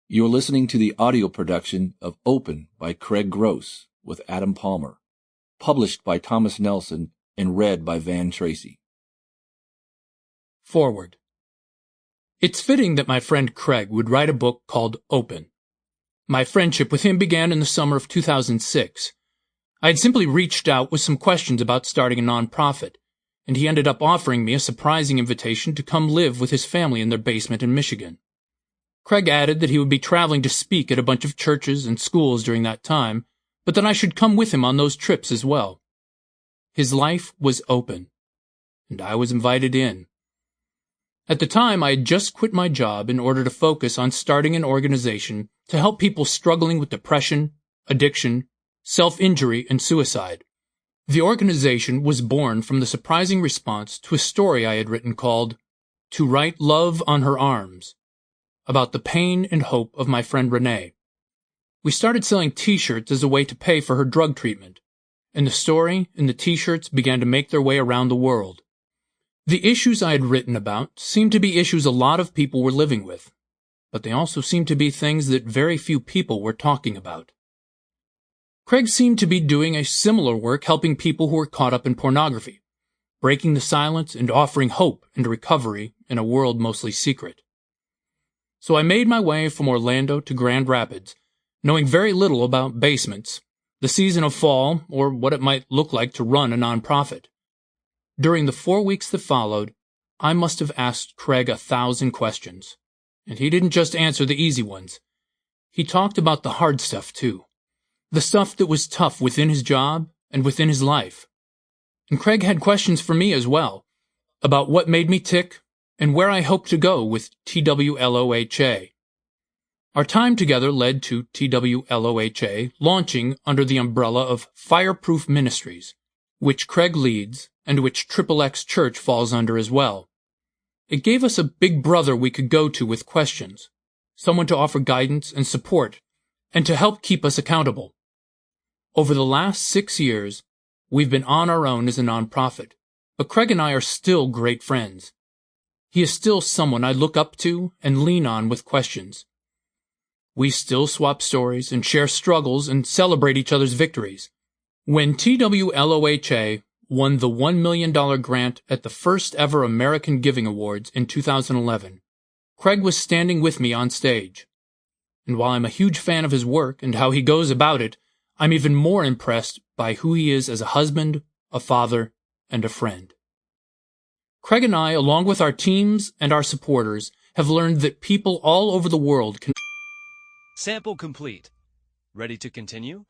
You're listening to the audio production of Open by Craig Gross with Adam Palmer, published by Thomas Nelson and read by Van Tracy. Forward. It's fitting that my friend Craig would write a book called Open. My friendship with him began in the summer of 2006. I had simply reached out with some questions about starting a nonprofit, and he ended up offering me a surprising invitation to come live with his family in their basement in Michigan. Craig added that he would be traveling to speak at a bunch of churches and schools during that time, but that I should come with him on those trips as well. His life was open, and I was invited in. At the time, I had just quit my job in order to focus on starting an organization to help people struggling with depression, addiction, self-injury, and suicide. The organization was born from the surprising response to a story I had written called To Write Love on Her Arms, about the pain and hope of my friend Renee. We started selling t-shirts as a way to pay for her drug treatment, and the story and the t-shirts began to make their way around the world. The issues I had written about seemed to be issues a lot of people were living with, but they also seemed to be things that very few people were talking about. Craig seemed to be doing a similar work helping people who were caught up in pornography, breaking the silence and offering hope and recovery in a world mostly secret. So I made my way from Orlando to Grand Rapids, knowing very little about basements, the season of fall, or what it might look like to run a nonprofit. During the 4 weeks that followed, I must have asked Craig 1,000 questions, and he didn't just answer the easy ones. He talked about the hard stuff too, the stuff that was tough within his job and within his life. And Craig had questions for me as well, about what made me tick, and where I hoped to go with TWLOHA. Our time together led to TWLOHA launching under the umbrella of Fireproof Ministries, which Craig leads and which XXX Church falls under as well. It gave us a big brother we could go to with questions, someone to offer guidance and support, and to help keep us accountable. Over the last 6 years, we've been on our own as a nonprofit, but Craig and I are still great friends. He is still someone I look up to and lean on with questions. We still swap stories and share struggles and celebrate each other's victories. When TWLOHA won the $1 million grant at the first ever American Giving Awards in 2011, Craig was standing with me on stage. And while I'm a huge fan of his work and how he goes about it, I'm even more impressed by who he is as a husband, a father, and a friend. Craig and I, along with our teams and our supporters, have learned that people all over the world can... Sample complete. Ready to continue?